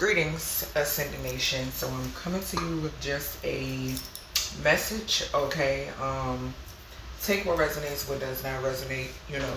Greetings, Ascending Nation. So I'm coming to you with just a message, okay? Take what resonates, what does not resonate,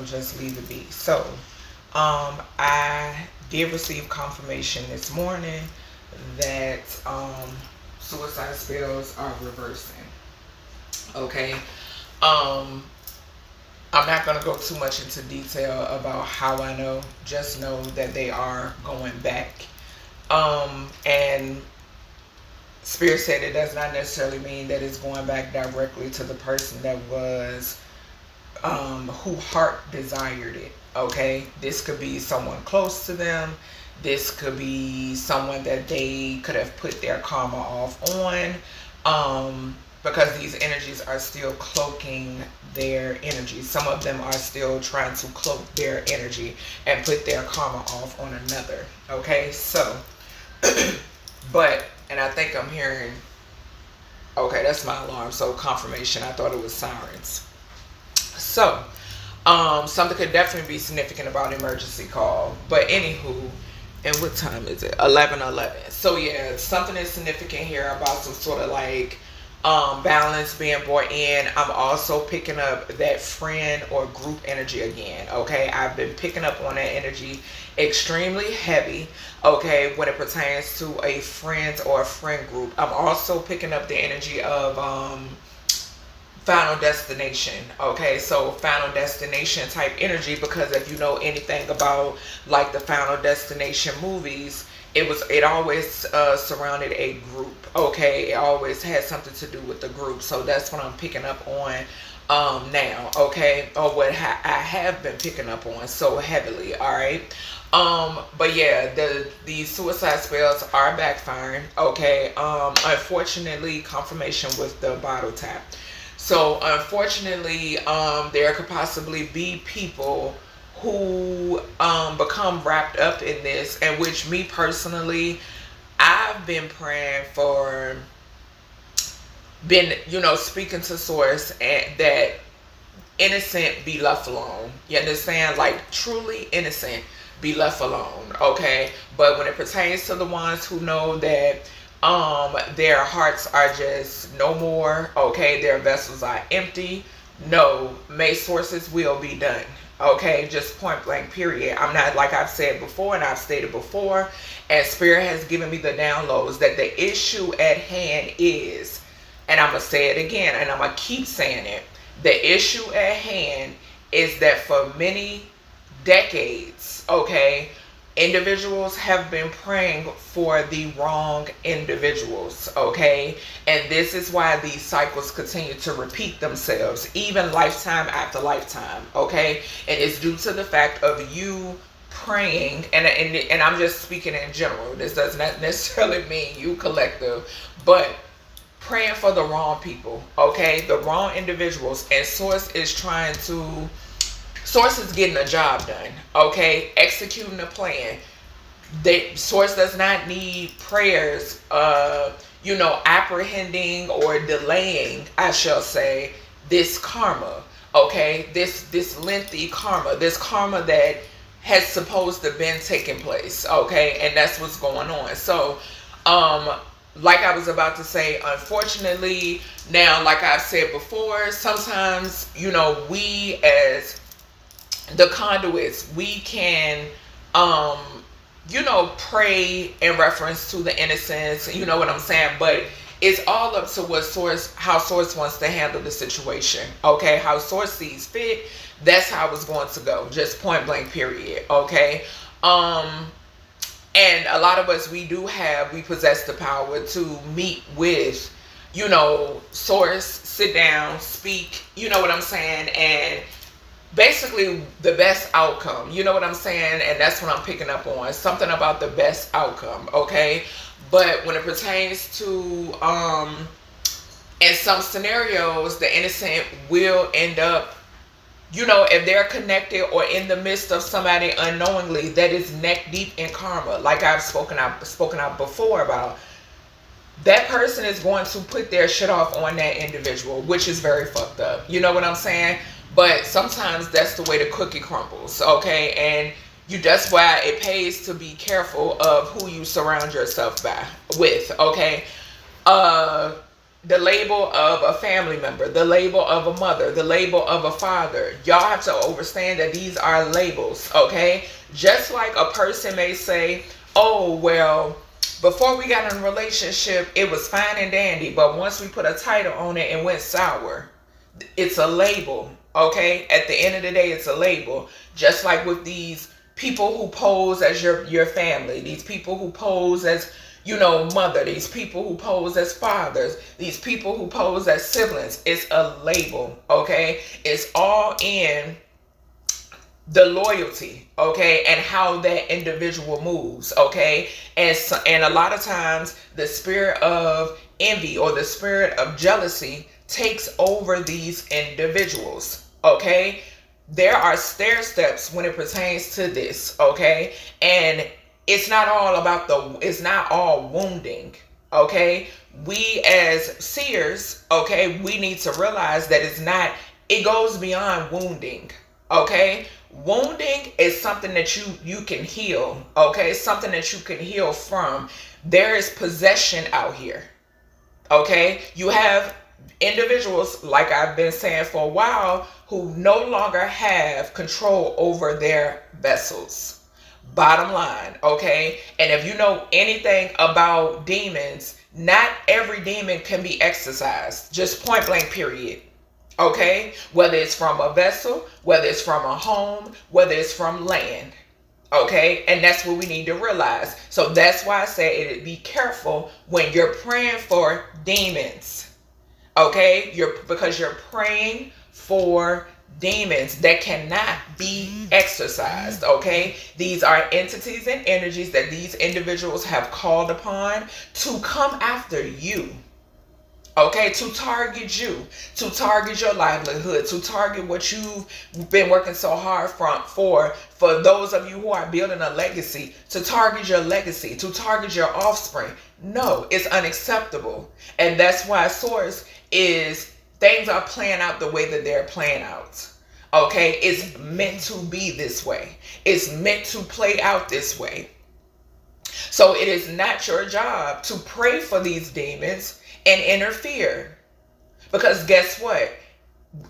just leave it be. So, I did receive confirmation this morning that suicide spells are reversing. Okay. Um, I'm not going to go too much into detail about how I know. Just know that they are going back. And Spirit said it does not necessarily mean that it's going back directly to the person that was, who heart desired it. Okay, this could be someone close to them. This could be someone that they could have put their karma off on. Because these energies are still cloaking their energy. Some of them are still trying to cloak their energy and put their karma off on another. Okay, so, and I think I'm hearing, okay, that's my alarm, so confirmation. I thought it was sirens. So, something could definitely be significant about emergency call. But anywho, and what time is it? 11:11. So yeah, something is significant here about some sort of like balance being brought in. I'm also picking up that friend or group energy again. Okay, I've been picking up on that energy extremely heavy. Okay, when it pertains to a friend or a friend group. I'm also picking up the energy of Final Destination. Okay, so Final Destination type energy, because if you know anything about like the Final Destination movies, it always surrounded a group. Okay, it always had something to do with the group. So that's what I'm picking up on now. Okay, or what I have been picking up on so heavily. All right. But yeah, the suicide spells are backfiring. Okay. Unfortunately, confirmation with the bottle tap. So unfortunately, there could possibly be people who become wrapped up in this, and which me personally, I've been praying for, been speaking to source, and that innocent be left alone. You understand? Like truly innocent be left alone. Okay, but when it pertains to the ones who know that their hearts are just no more, okay, their vessels are empty, no, may sources will be done. Okay, just point blank period. I'm not, like I've said before and I've stated before, and Spirit has given me the downloads that the issue at hand is, and I'm going to say it again and I'm going to keep saying it, the issue at hand is that for many decades, okay, individuals have been praying for the wrong individuals, okay? And this is why these cycles continue to repeat themselves, even lifetime after lifetime, okay? And it's due to the fact of you praying, and I'm just speaking in general. This does not necessarily mean you collective, but praying for the wrong people, okay? The wrong individuals, and Source is trying to... Source is getting a job done, okay? Executing a plan. Source does not need prayers, apprehending or delaying, I shall say, this karma, okay? This lengthy karma, this karma that has supposed to have been taking place, okay? And that's what's going on. So, like I was about to say, unfortunately, now, like I've said before, sometimes, we as the conduits, we can pray in reference to the innocence, you know what I'm saying, but it's all up to how Source wants to handle the situation, okay? How Source sees fit, that's how it's going to go, just point blank period, okay? And a lot of us, we possess the power to meet with, Source, sit down, speak, you know what I'm saying, and basically the best outcome, you know what I'm saying? And that's what I'm picking up on, something about the best outcome, okay? But when it pertains to in some scenarios, the innocent will end up, if they're connected or in the midst of somebody unknowingly that is neck deep in karma, like I've spoken out before about, that person is going to put their shit off on that individual, which is very fucked up, you know what I'm saying? But sometimes that's the way the cookie crumbles, okay? And That's why it pays to be careful of who you surround yourself with. Okay. uh the label of a family member, the label of a mother, the label of a father. Y'all have to understand that these are labels, okay? Just like a person may say, oh, well, before we got in a relationship, it was fine and dandy, but once we put a title on it, it went sour. It's a label, okay? At the end of the day, it's a label. Just like with these people who pose as your family, these people who pose as, mother, these people who pose as fathers, these people who pose as siblings. It's a label, okay? It's all in the loyalty, okay, and how that individual moves, okay? And a lot of times the spirit of envy or the spirit of jealousy takes over these individuals, okay? There are stair steps when it pertains to this, okay? And it's not all wounding, okay? We as seers, okay, we need to realize that it goes beyond wounding, okay? Wounding is something that you can heal, okay? Something that you can heal from. There is possession out here, okay? You have individuals, like I've been saying for a while, who no longer have control over their vessels. Bottom line, okay? And if you know anything about demons, not every demon can be exorcised. Just point blank, period. Okay? Whether it's from a vessel, whether it's from a home, whether it's from land. Okay? And that's what we need to realize. So that's why I say be careful when you're praying for demons. Okay? Because you're praying for demons that cannot be exorcised, okay? These are entities and energies that these individuals have called upon to come after you, okay? To target you, to target your livelihood, to target what you've been working so hard for those of you who are building a legacy, to target your legacy, to target your offspring. No, it's unacceptable. And that's why Source things are playing out the way that they're playing out. Okay? It's meant to be this way. It's meant to play out this way. So it is not your job to pray for these demons and interfere. Because guess what?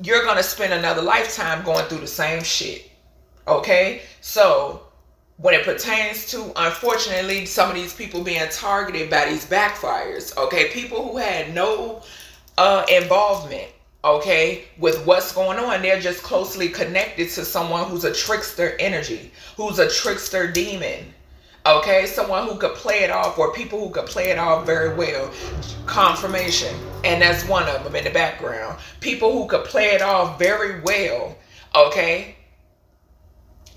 You're going to spend another lifetime going through the same shit. Okay? So when it pertains to, unfortunately, some of these people being targeted by these backfires, okay? People who had no involvement, okay, with what's going on. They're just closely connected to someone who's a trickster energy, who's a trickster demon, okay? Someone who could play it off, or people who could play it off very well. Confirmation, and that's one of them in the background. People who could play it off very well, okay,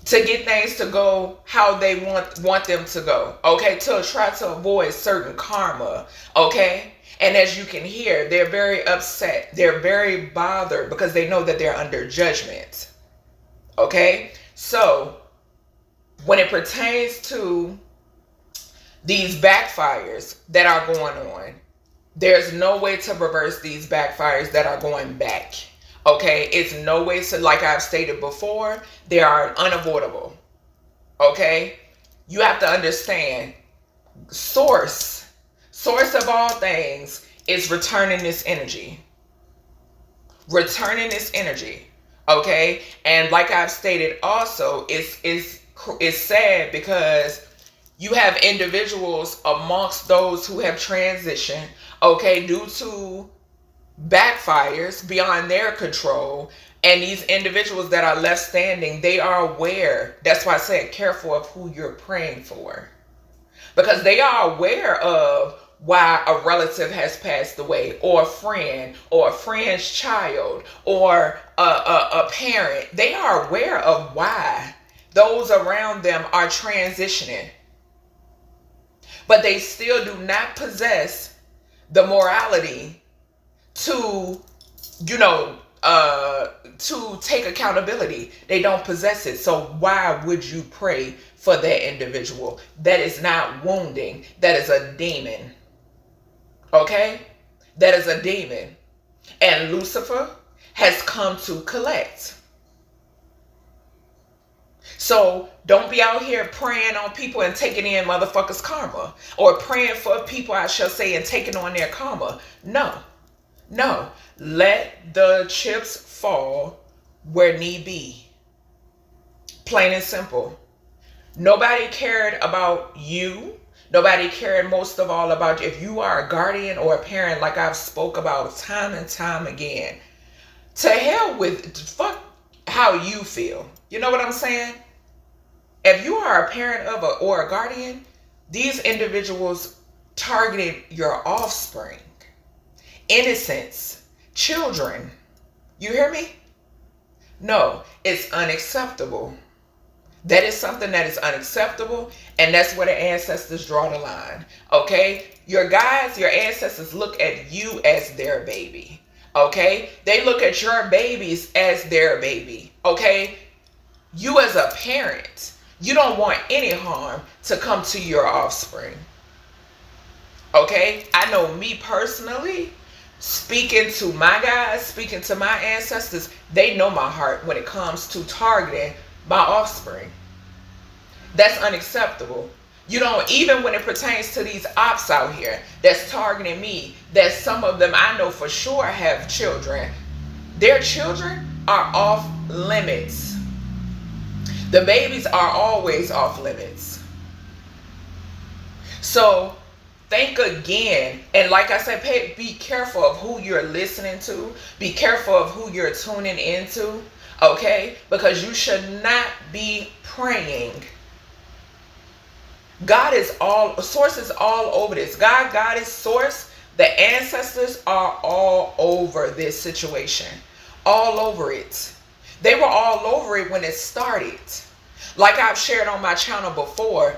to get things to go how they want them to go, okay, to try to avoid certain karma, okay? And as you can hear, they're very upset. They're very bothered because they know that they're under judgment. Okay? So, when it pertains to these backfires that are going on, there's no way to reverse these backfires that are going back. Okay? It's no way to, like I've stated before, they are unavoidable. Okay? You have to understand, Source of all things is returning this energy. Returning this energy. Okay? And like I've stated also, it's sad because you have individuals amongst those who have transitioned, okay, due to backfires beyond their control. And these individuals that are left standing, they are aware. That's why I said careful of who you're praying for. Because they are aware of why a relative has passed away, or a friend's child, or a parent. They are aware of why those around them are transitioning. But they still do not possess the morality to, to take accountability. They don't possess it. So why would you pray for that individual? That is not wounding. That is a demon. Okay? That is a demon. And Lucifer has come to collect. So don't be out here praying on people and taking in motherfuckers' karma, or praying for people, I shall say, and taking on their karma. No, no. Let the chips fall where need be. Plain and simple. Nobody cared about you. Nobody cared most of all about you. If you are a guardian or a parent, like I've spoke about time and time again, to hell with fuck how you feel. You know what I'm saying? If you are a parent of or a guardian, these individuals targeted your offspring, innocents, children. You hear me? No, it's unacceptable. That is something that is unacceptable, and that's where the ancestors draw the line. Okay? Your guides, your ancestors look at you as their baby. Okay? They look at your babies as their baby. Okay? You as a parent, you don't want any harm to come to your offspring. Okay? I know me personally, speaking to my guys, speaking to my ancestors, they know my heart when it comes to targeting my offspring. That's unacceptable. You don't, even when it pertains to these ops out here that's targeting me, that some of them I know for sure have children. Their children are off limits. The babies are always off limits. So think again. And like I said, be careful of who you're listening to. Be careful of who you're tuning into. Okay? Because you should not be praying. God is source is all over this. God is source. The ancestors are all over this situation. All over it. They were all over it when it started. Like I've shared on my channel before,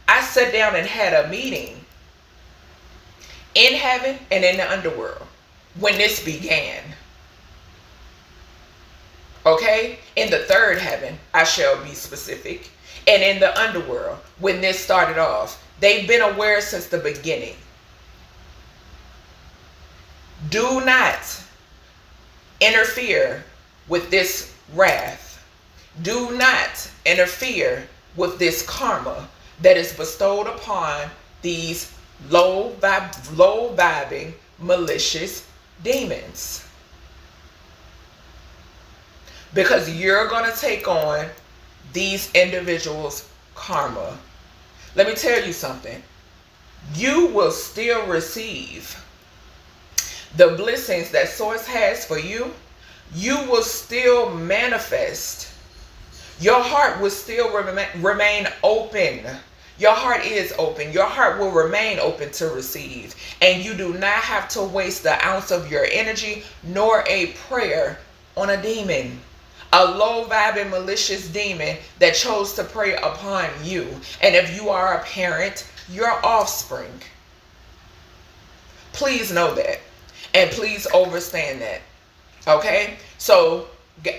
I sat down and had a meeting in heaven and in the underworld when this began. Okay? In the third heaven, I shall be specific. And in the underworld, when this started off, they've been aware since the beginning. Do not interfere with this wrath. Do not interfere with this karma that is bestowed upon these low vibing, malicious demons. Because you're going to take on these individuals' karma. Let me tell you something. You will still receive the blessings that Source has for you. You will still manifest. Your heart will still remain open. Your heart is open. Your heart will remain open to receive. And you do not have to waste an ounce of your energy nor a prayer on a demon. A low vibing malicious demon that chose to prey upon you. And if you are a parent, your offspring. Please know that. And please understand that. Okay? So,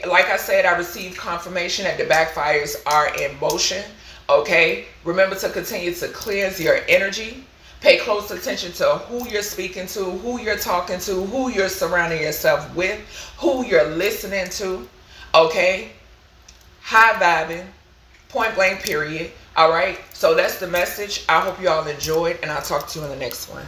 like I said, I received confirmation that the backfires are in motion. Okay? Remember to continue to cleanse your energy. Pay close attention to who you're speaking to, who you're talking to, who you're surrounding yourself with, who you're listening to. Okay? High vibing. Point blank period. Alright? So that's the message. I hope you all enjoyed, and I'll talk to you in the next one.